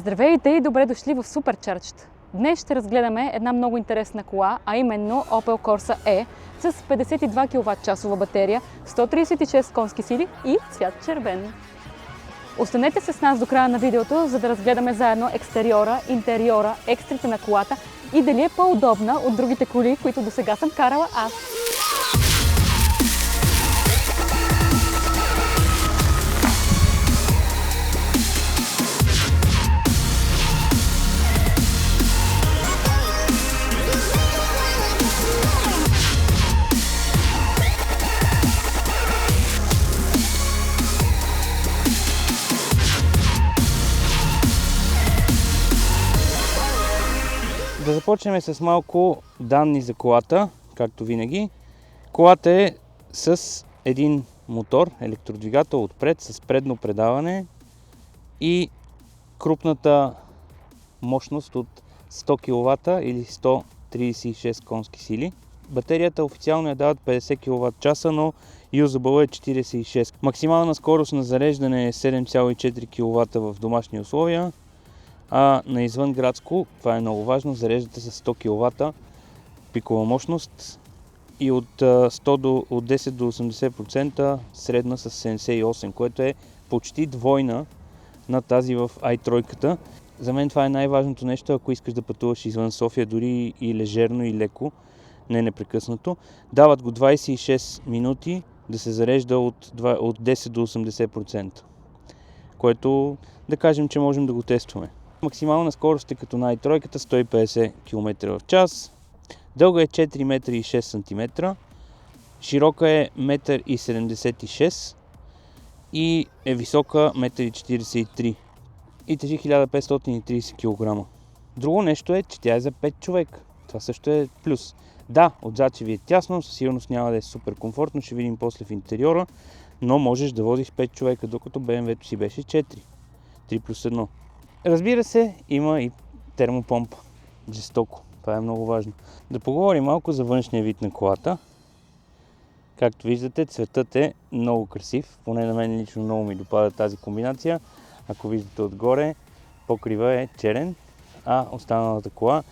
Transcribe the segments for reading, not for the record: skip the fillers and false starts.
Здравейте и добре дошли в Supercharged! Днес ще разгледаме една много интересна кола, а именно Opel Corsa E с 52 кВт батерия, 136 конски сили и цвят червен. Останете с нас до края на видеото, за да разгледаме заедно екстериора, интериора, екстрите на колата и дали е по-удобна от другите коли, които досега съм карала аз. Да започнем с малко данни за колата, както винаги. Колата е с един мотор, електродвигател отпред с предно предаване и крупната мощност от 100 кВт или 136 конски сили. Батерията официално я дават 50 кВт, но юзабъл е 46. Максимална скорост на зареждане е 7,4 кВт в домашни условия. А на извънградско, това е много важно, зареждате с 100 кВт пикова мощност и от 10 до 80% средна с 78, което е почти двойна на тази в i3. За мен това е най-важното нещо, ако искаш да пътуваш извън София, дори и лежерно и леко, не непрекъснато. Дават го 26 минути да се зарежда от 10 до 80%, което да кажем, че можем да го тестваме. Максимална скорост е като на i3, 150 км в час. Дълга е 4 метра и 6 см. Широка е 1,76 м и е висока 1,43 м и тежи 1530 кг. Друго нещо е, че тя е за 5 човека. Това също е плюс. Да, отзад ще ви е тясно, със сигурност няма да е супер комфортно, ще видим после в интериора, но можеш да возиш 5 човека, докато BMW-то си беше 4. 3+1. Разбира се, има и термопомпа. Жестоко. Това е много важно. Да поговорим малко за външния вид на колата. Както виждате, цветът е много красив. Поне на мен лично много ми допада тази комбинация. Ако виждате отгоре, покрива е черен, а останалата кола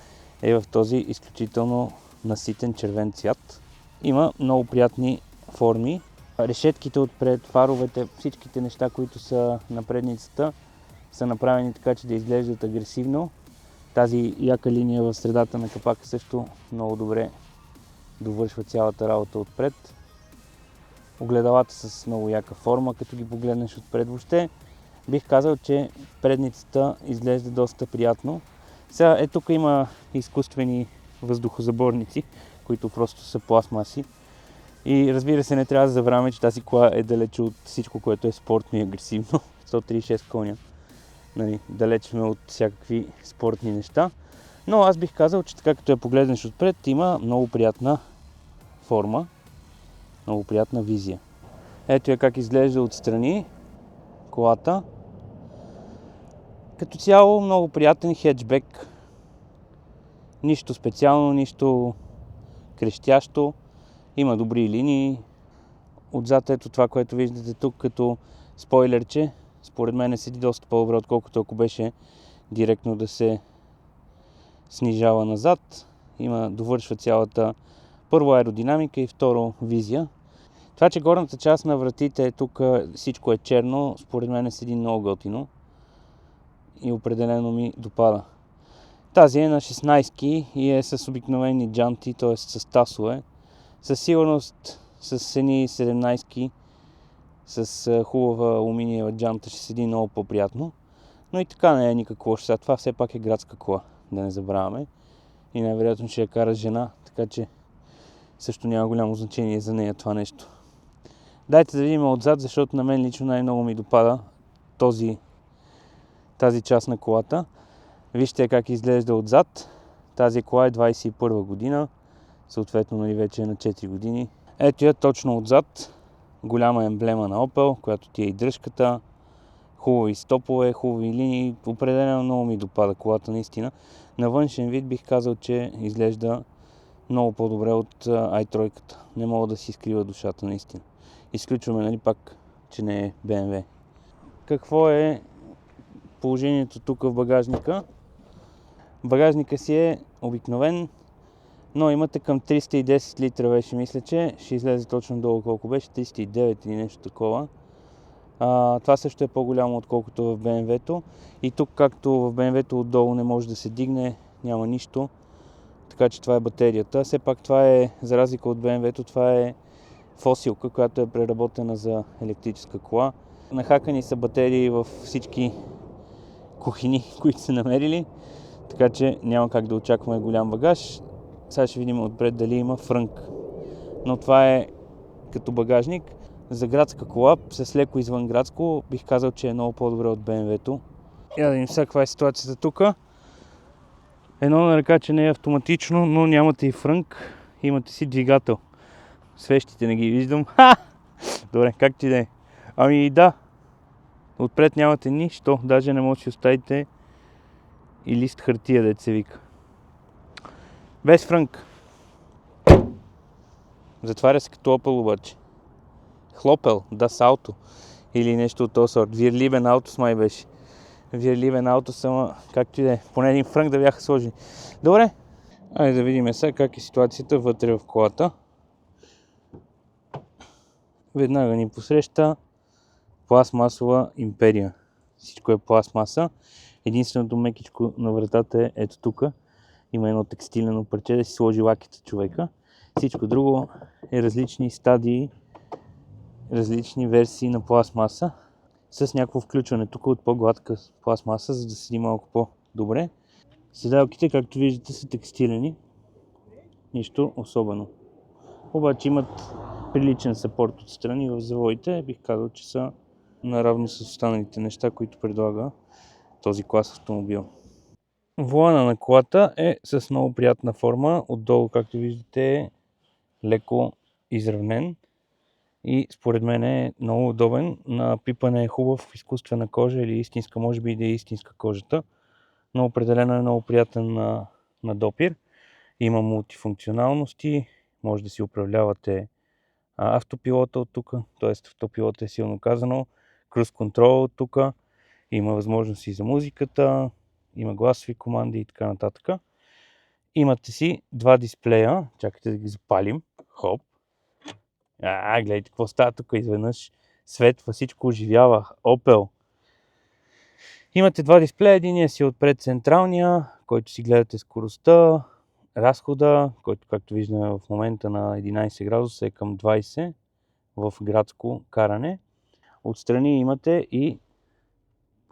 е в този изключително наситен червен цвят. Има много приятни форми. Решетките отпред, фаровете, всичките неща, които са на предницата, са направени така, че да изглеждат агресивно. Тази яка линия в средата на капака също много добре довършва цялата работа отпред. Огледалата с много яка форма, като ги погледнеш отпред. Въобще бих казал, че предницата изглежда доста приятно. Сега тук има изкуствени въздухозаборници, които просто са пластмаси. И разбира се, не трябва да забравяме, че тази кола е далече от всичко, което е спортно и агресивно. 136 коня. Далеч сме от всякакви спортни неща. Но аз бих казал, че така като я погледнеш отпред, има много приятна форма, много приятна визия. Ето я как изглежда отстрани колата. Като цяло много приятен хеджбек. Нищо специално, нищо крещящо. Има добри линии. Отзад ето това, което виждате тук като спойлерче. Според мен седи доста по-добре, отколкото ако беше директно да се снижава назад. Довършва цялата първо аеродинамика и второ визия. Това, че горната част на вратите е тук, всичко е черно, според мен седи много готино и определено ми допада. Тази е на 16 и е с обикновени джанти, т.е. с тасове. Със сигурност с едни 17 с хубава алуминиева джанта ще седи много по-приятно. Но и така не е никакво лошо. Това все пак е градска кола, да не забравяме. И най-вероятно ще я кара жена, така че също няма голямо значение за нея това нещо. Дайте да видим отзад, защото на мен лично най-много ми допада тази част на колата. Вижте как изглежда отзад. Тази кола е 21 година, съответно вече е на 4 години. Ето я точно отзад. Голяма емблема на Opel, която ти е и дръжката. Хубави стопове, хубави линии. Определено много ми допада колата, наистина. На външен вид бих казал, че изглежда много по-добре от i3. Не мога да си скрива душата, наистина. Изключваме, пак, че не е BMW. Какво е положението тук в багажника. Багажника си е обикновен, но имате към 310 литра беше, мисля, че ще излезе точно долу колко беше, 309 или нещо такова. Това също е по-голямо отколкото в BMW-то. И тук, както в BMW-то отдолу не може да се дигне, няма нищо. Така че това е батерията. Все пак това е, за разлика от BMW-то, това е фосилка, която е преработена за електрическа кола. Нахакани са батерии във всички кухини, които са намерили. Така че няма как да очакваме голям багаж. Сега ще видим отпред дали има фрънк. Но това е като багажник. За градска кола, с леко извън градско, бих казал, че е много по-добре от BMW-то. Я да видим сега каква е ситуацията тук. Едно на ръка, че не е автоматично, но нямате и фрънк. Имате си двигател. Свещите не ги виждам. Добре, как ти да е? Ами да. Отпред нямате нищо. Даже не може да оставите и лист хартия, дето се вика. Без фрънк. Затваря се като Opel обаче. Хлопел, Das Auto. Или нещо от този сорт. Вирлибен Autos май беше. Вирлибен Autos, ама както и да е. Поне един фрънк да бяха сложили. Добре. Айде да видим сега как е ситуацията вътре в колата. Веднага ни посреща пластмасова империя. Всичко е пластмаса. Единственото мекичко на вратата е ето тук. Има едно текстилено парче да си сложи лаките човека. Всичко друго е различни стадии, различни версии на пластмаса с някакво включване тук от по-гладка пластмаса, за да седи малко по-добре. Седалките, както виждате, са текстилени. Нищо особено. Обаче имат приличен съпорт отстрани в завоите. Бих казал, че са наравно с останалите неща, които предлага този клас автомобил. Волана на колата е с много приятна форма. Отдолу, както виждате, е леко изравнен и според мен е много удобен. На пипане е хубав, изкуствена кожа или истинска, може би и да е истинска кожата, но определено е много приятен на допир. Има мултифункционалности, може да си управлявате автопилота от тук, т.е. автопилота е силно казано, cruise control от тук, има възможности за музиката, има гласови команди и така нататък. Имате си два дисплея, чакайте да ги запалим, хоп. Гледайте какво става тук изведнъж, светва, всичко оживява, Opel. Имате два дисплея, единия си отпред централния, който си гледате скоростта, разхода, който както виждаме в момента на 11 градуса е към 20 в градско каране. Отстрани имате и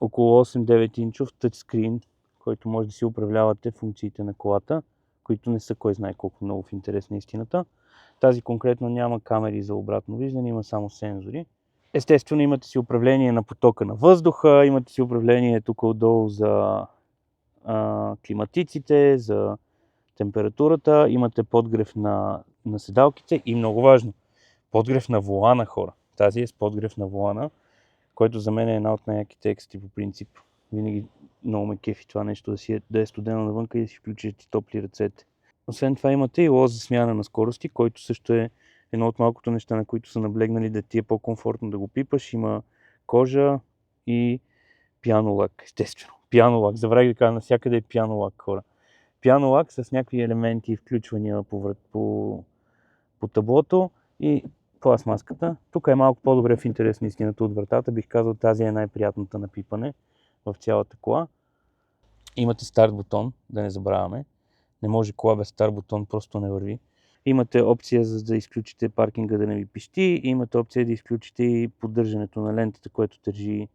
около 8-9 инчов тъчскрин, който може да си управлявате функциите на колата, които не са кой знае колко много в интерес на истината. Тази конкретно няма камери за обратно виждане, има само сензори. Естествено имате си управление на потока на въздуха, имате си управление тук отдолу за климатиците, за температурата, имате подгрев на седалките и много важно, подгрев на волана, хора. Тази е с подгрев на волана, който за мен е една от най-яките ексти по принцип. Винаги много ме кефи това нещо да е студено навънка и да си включиш ти топли ръцете. Освен това имате и лоз за смяна на скорости, който също е едно от малкото неща, на които са наблегнали да ти е по-комфортно да го пипаш. Има кожа и пианолак, естествено. Пианолак, забравих да кажа, навсякъде е пианолак, хора. Пианолак с някакви елементи и включвания по таблото и пластмаската. Тук е малко по-добре в интерес на истината от вратата. Бих казал, тази е най-приятната на пипане в цялата кола. Имате старт бутон, да не забравяме. Не може кола без старт бутон, просто не върви. Имате опция за да изключите паркинга да не ви пищи. И имате опция да изключите и поддържането на лентата, което държи,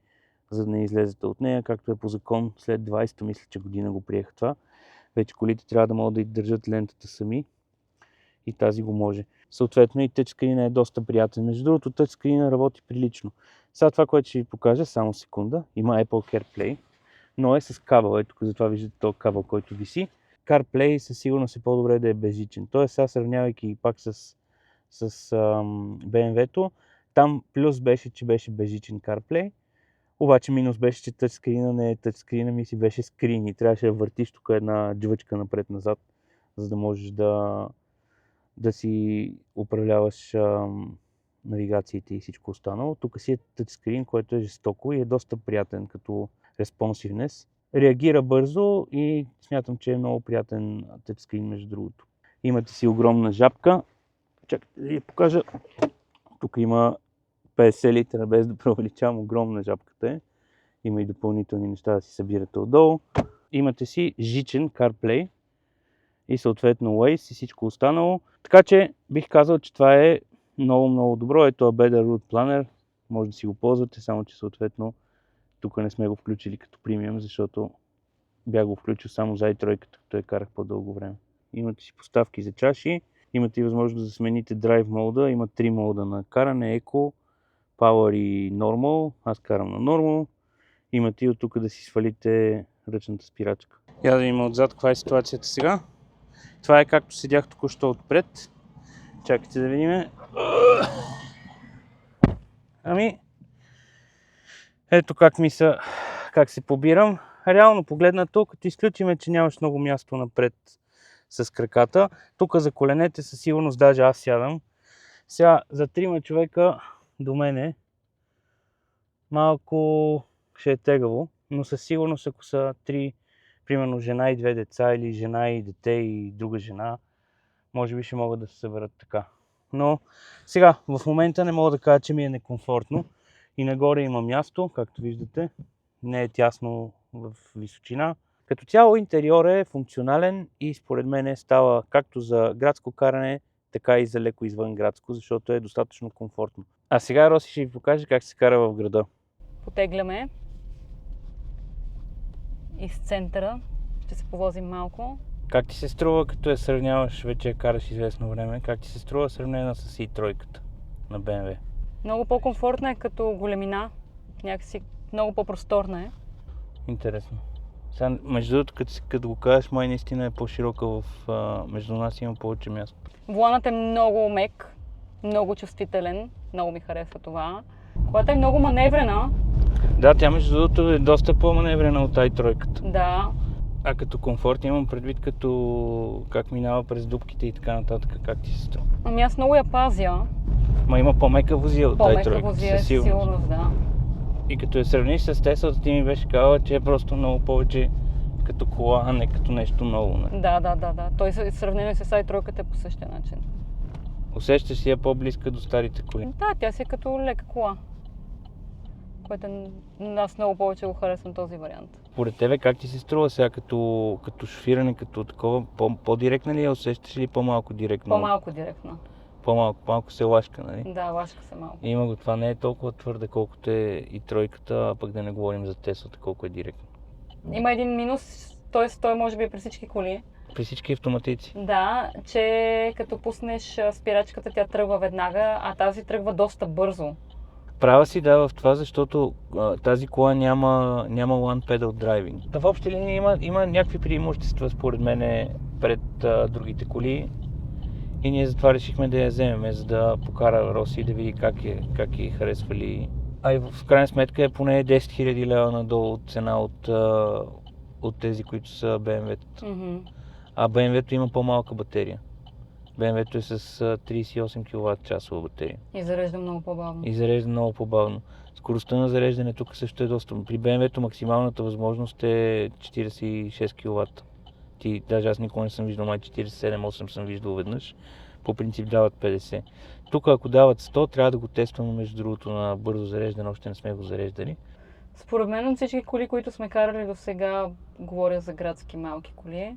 за да не излезете от нея, както е по закон. След 20-та, мисля, че година го приеха това. Вече колите трябва да могат да държат лентата сами. И тази го може. Съответно и тъчскрина е доста приятен. Между другото, тъчскрина работи прилично. Сега това, което ще ви покажа, само секунда. Има Apple CarPlay, но е с кабел. Ето тук затова виждате този кабел, който виси. CarPlay със сигурност е по-добре да е безжичен. Тоест, сега сравнявайки пак с BMW-то, там плюс беше, че беше безжичен CarPlay, обаче минус беше, че тъчскрина не е тъчскрина, ми си беше скрин и трябваше да въртиш тук една джвъчка напред-назад, за да можеш да си управляваш навигациите и всичко останало. Тук си е тъчскрин, което е жестоко и е доста приятен като responsiveness. Реагира бързо и смятам, че е много приятен тъчскрин, между другото. Имате си огромна жабка. Чакайте да ви покажа. Тук има 50 литра, без да преувеличавам, огромна жабката е. Има и допълнителни неща да си събирате отдолу. Имате си жичен CarPlay и съответно Waze и всичко останало. Така че бих казал, че това е много добро. Ето Better Route Planner. Може да си го ползвате, само че съответно тук не сме го включили като премиум, защото бях го включил само за i3, като я карах по-дълго време. Имате си поставки за чаши, имате и възможност да смените Drive мода. Има 3 мода на каране: Eco, Power и Normal. Аз карам на Normal. Имате и от тук да си свалите ръчната спирачка. Я да видим отзад каква е ситуацията сега. Това е както седях току-що отпред. Чакайте да видим. Ами, ето как се побирам. Реално погледнато, като изключиме, че нямаш много място напред с краката. Тук за коленете със сигурност даже аз сядам. Сега за 3 човека до мене малко ще е тегаво, но със сигурност ако са 3, примерно жена и 2 деца или жена и дете и друга жена, може би ще могат да се съберат така. Но сега в момента не мога да кажа, че ми е некомфортно. И нагоре има място, както виждате, не е тясно в височина. Като цяло интериор е функционален и според мен става както за градско каране, така и за леко извън градско, защото е достатъчно комфортно. А сега Роси ще ви покаже как се кара в града. Потегляме из центъра. Ще се повозим малко. Как ти се струва, като я сравняваш, вече я караш известно време, как ти се струва сравнена с i3 на BMW? Много по-комфортна е като големина. Някакси много по-просторна е. Интересно. Сега, между другото, като го кажеш, май наистина е по-широка между нас има повече място. Воланът е много мек, много чувствителен. Много ми харесва това. Колата е много маневрена. Да, тя между другото е доста по-маневрена от i3. Да. А като комфорт имам предвид като как минава през дупките и така нататък, как ти се струва? Ами аз много я пазя. Ма има по-мека возия от i3. По-мека возия, със сигурност, да. И като я сравниш с Теслата, ти ми беше казала, че е просто много повече като кола, а не като нещо ново. Не? Да. Той сравнено с i3 е по същия начин. Усещаш си я по-близка до старите коли? Да, тя си е като лека кола. Което аз много повече го харесвам този вариант. Поред тебе как ти се струва сега като шофиране, като такова, по-директна ли я усещаш или по-малко директно? По-малко директно. Малко се лашка, нали? Да, лашка се малко. Има го, това не е толкова твърде, колкото е и тройката, а пък да не говорим за Теслата, колко е директно. Има един минус, т.е. той може би е при всички коли. При всички автоматици? Да, че като пуснеш спирачката, тя тръгва веднага, а тази тръгва доста бързо. Права си, да, в това, защото тази кола няма One Pedal Driving. В общи линии има някакви преимущества, според мен, пред другите коли. И ние затова решихме да я вземем, за да покара Роси и да види как е харесвали. А и в крайна сметка е поне 10 000 лева надолу от цена от тези, които са BMW-та. Mm-hmm. А BMW-то има по-малка батерия. BMW-то е с 38 кВт батерия. И зарежда много по-бавно. Скоростта на зареждане тук също е доста. При BMW-то максималната възможност е 46 кВт. Даже аз никога не съм виждал, май 47-8 съм виждал веднъж. По принцип дават 50. Тук ако дават 100, трябва да го тестваме между другото на бързо зареждане, още не сме го зареждали. Според мен от всички коли, които сме карали до сега, говоря за градски малки коли.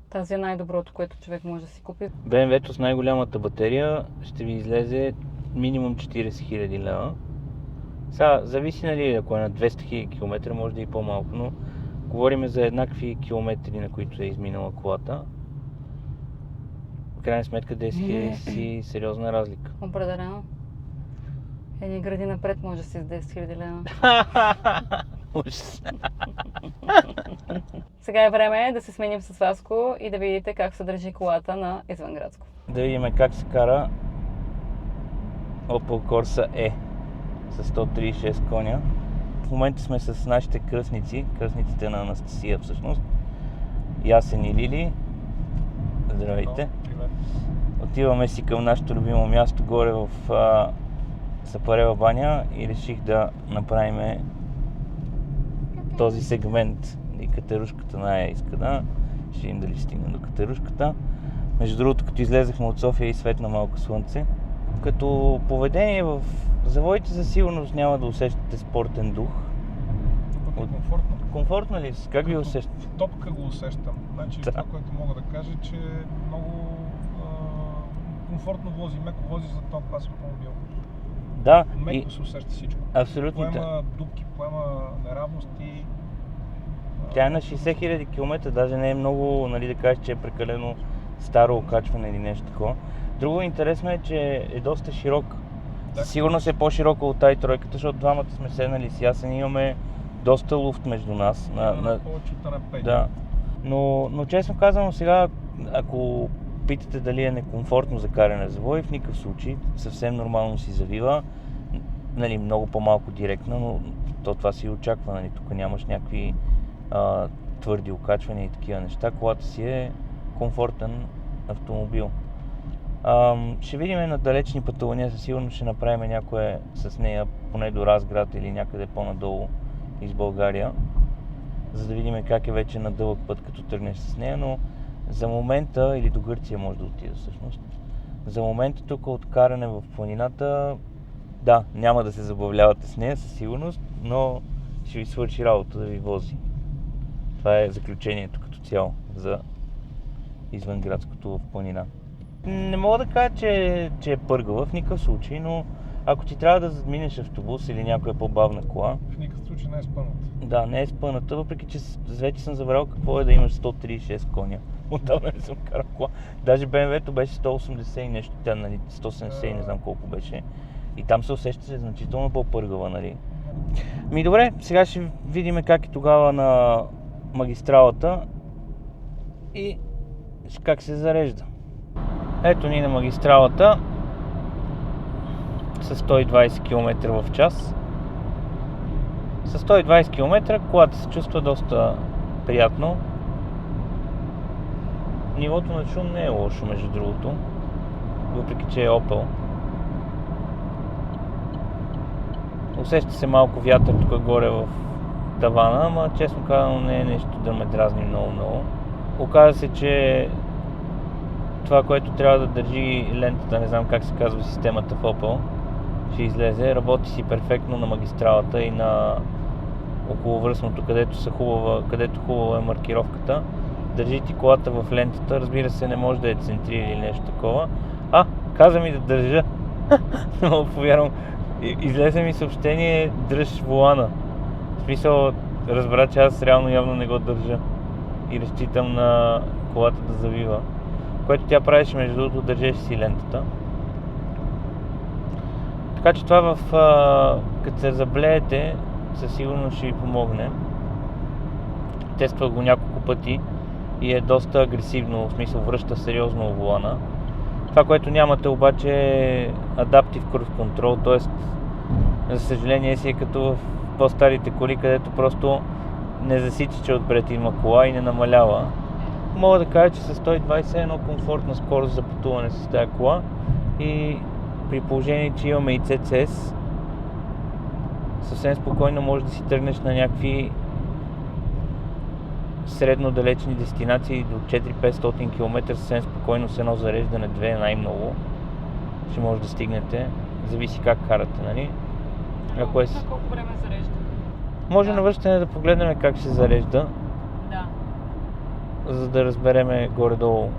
Тази е най-доброто, което човек може да си купи. BMW-то с най-голямата батерия ще ви излезе минимум 40 000 лева. Сега, зависи, нали, ако е на 200 000 км, може да и по-малко, но говорим за еднакви километри, на които е изминала колата. В крайна сметка 10 000 си сериозна разлика. Определено. Едни гради напред може да си с 10 000 лева. Ужас. Сега е време да се сменим с Васко и да видите как се държи колата на извънградско. Да видим как се кара Opel Corsa E с 136 коня. В момента сме с нашите кръстниците на Анастасия всъщност. Ясен и Лили. Здравейте. Отиваме си към нашето любимо място горе в Сапарева баня и реших да направим този сегмент. И катерушката иска да. Ще видим дали стигна до катерушката. Между другото, като излезахме от София и светна малко слънце. Като поведение в завоите за сигурност няма да усещате спортен дух. Комфортно. Комфортно ли? Как ви усещате? В топка го усещам. Значи това, което мога да кажа, че много комфортно вози, меко вози за топ клас автомобил. Да. Меко се усеща всичко. Абсолютно. Поема дупки, поема неравности. Тя е на 60 000 км, даже не е много, нали, да кажеш, че е прекалено старо окачване или нещо такова. Друго интересно е, че е доста широк. Да. Сигурно е по-широка от тази тройката, защото двамата сме седнали с Ясен и имаме доста луфт между нас. Повече от на 5. Да. Но честно казано сега, ако питате дали е некомфортно за каране на завой, в никакъв случай. Съвсем нормално си завива. Нали, много по-малко директно, но това си очаква. Нали, тук нямаш някакви твърди окачвания и такива неща. Колата си е комфортен автомобил. Ще видим на далечни пътувания, със сигурност ще направим някое с нея, поне до Разград или някъде по-надолу из България, за да видим как е вече на дълъг път, като тръгнеш с нея, но за момента, или до Гърция може да отида всъщност, за момента тук от каране в планината, да, няма да се забавлявате с нея със сигурност, но ще ви свърши работа да ви вози. Това е заключението като цяло за извънградското в планина. Не мога да кажа, че е пъргава в никакъв случай, но ако ти трябва да задминеш автобус или някоя по-бавна кола... В никакъв случай не е спъната. Да, не е спъната, въпреки че вече съм забрал какво е да имаш 136 коня. Отдавна не съм карал кола. Даже BMW-то беше 180 и нещо, тя, нали, 170 и не знам колко беше. И там се усещаше значително по-пъргава, нали. Добре, сега ще видим как е тогава на магистралата и как се зарежда. Ето ни на магистралата с 120 км в час. С 120 км колата се чувства доста приятно. Нивото на шум не е лошо, между другото, въпреки че е Opel. Усеща се малко вятър тук горе в тавана, ама честно казано не е нещо да ме дразни много. Оказва се, че това, което трябва да държи лентата, не знам как се казва системата в Opel, ще излезе. Работи си перфектно на магистралата и на околовръстното, където хубава е маркировката. Държи ти колата в лентата, разбира се, не може да е центрира или нещо такова. Каза ми да държа. Много повярвам. Излезе ми съобщение, дръж волана. В смисъл, разбра, че аз реално явно не го държа и разчитам на колата да завива. Което тя правеше, между другото, държеше си лентата. Така че това като се заблеете, със сигурност ще ви помогне. Тествах го няколко пъти и е доста агресивно, в смисъл връща сериозно волана. Това, което нямате обаче е Adaptive Cruise Control, т.е. за съжаление си е като в по-старите коли, където просто не засича, че отпред има кола и не намалява. Мога да кажа, че с 120 е едно комфортна скорост за пътуване с тази кола и при положение, че имаме и CCS, съвсем спокойно можеш да си тръгнеш на някакви средно далечни дестинации до 400-500 км съвсем спокойно с едно зареждане, 2 най-много. Ще може да стигнете, зависи как карате, нали? На колко време зарежда? Може на връщане да погледнем как се зарежда. Да. За да разбереме горе-долу,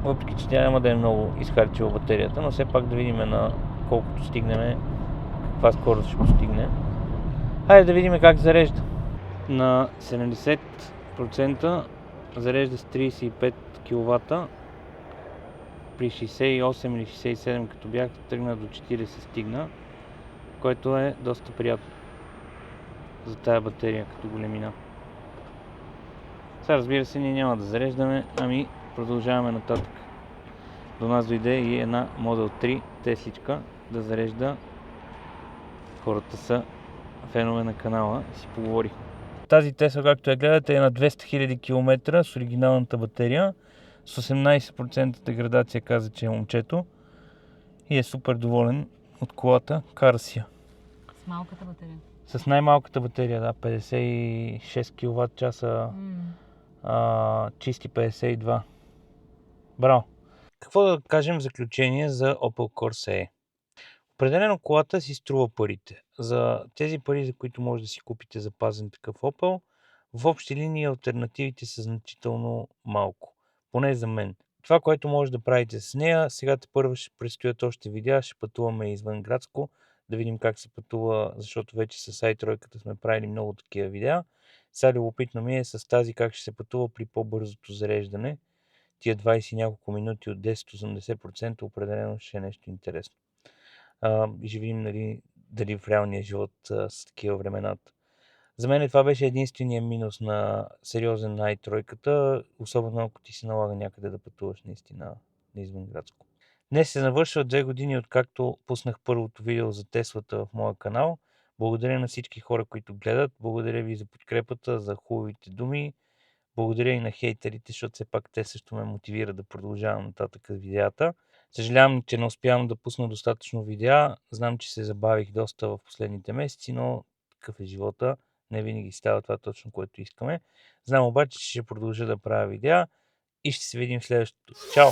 въпреки че тя няма да е много изхарчила батерията, но все пак да видим на колкото стигнем, каква скорост ще постигне. Хайде да видим как зарежда. На 70% зарежда с 35 кВт. При 68 или 67, като бях, тръгна до 40 стигна, което е доста приятно за тая батерия като големина. Сега, разбира се, ние няма да зареждаме, ами продължаваме нататък. До нас дойде и една Model 3 Тесличка да зарежда. Хората са фенове на канала и си поговорихме. Тази Тесла, както я гледате, е на 200 000 км с оригиналната батерия. С 18% деградация, каза, че е момчето. И е супер доволен от колата. Кара си я. С малката батерия. С най-малката батерия, да, 56 кВт часа, чисти 52. Браво! Какво да кажем в заключение за Opel Corsa E? Определено колата си струва парите. За тези пари, за които може да си купите запазен такъв Opel, в общи линии алтернативите са значително малко. Поне за мен. Това, което може да правите с нея, сега първо ще предстоят още видеа, ще пътуваме извън градско, да видим как се пътува, защото вече с i3 сме правили много такива видеа. Сега любопитно ми е с тази как ще се пътува при по-бързото зареждане. Тия 20 и няколко минути от 10-80% определено ще е нещо интересно. И ще видим дали в реалния живот с такива времената. За мен това беше единствения минус на сериозен на i3, особено ако ти се налага някъде да пътуваш наистина на извънградско. Днес се навършва 2 години, откакто пуснах първото видео за Теслата в моя канал. Благодаря на всички хора, които гледат. Благодаря ви за подкрепата, за хубавите думи. Благодаря и на хейтерите, защото все пак те също ме мотивират да продължавам нататък с видеята. Съжалявам, че не успявам да пусна достатъчно видеа. Знам, че се забавих доста в последните месеци, но такъв е живота. Не винаги става това точно, което искаме. Знам обаче, че ще продължа да правя видеа и ще се видим в следващото. Чао!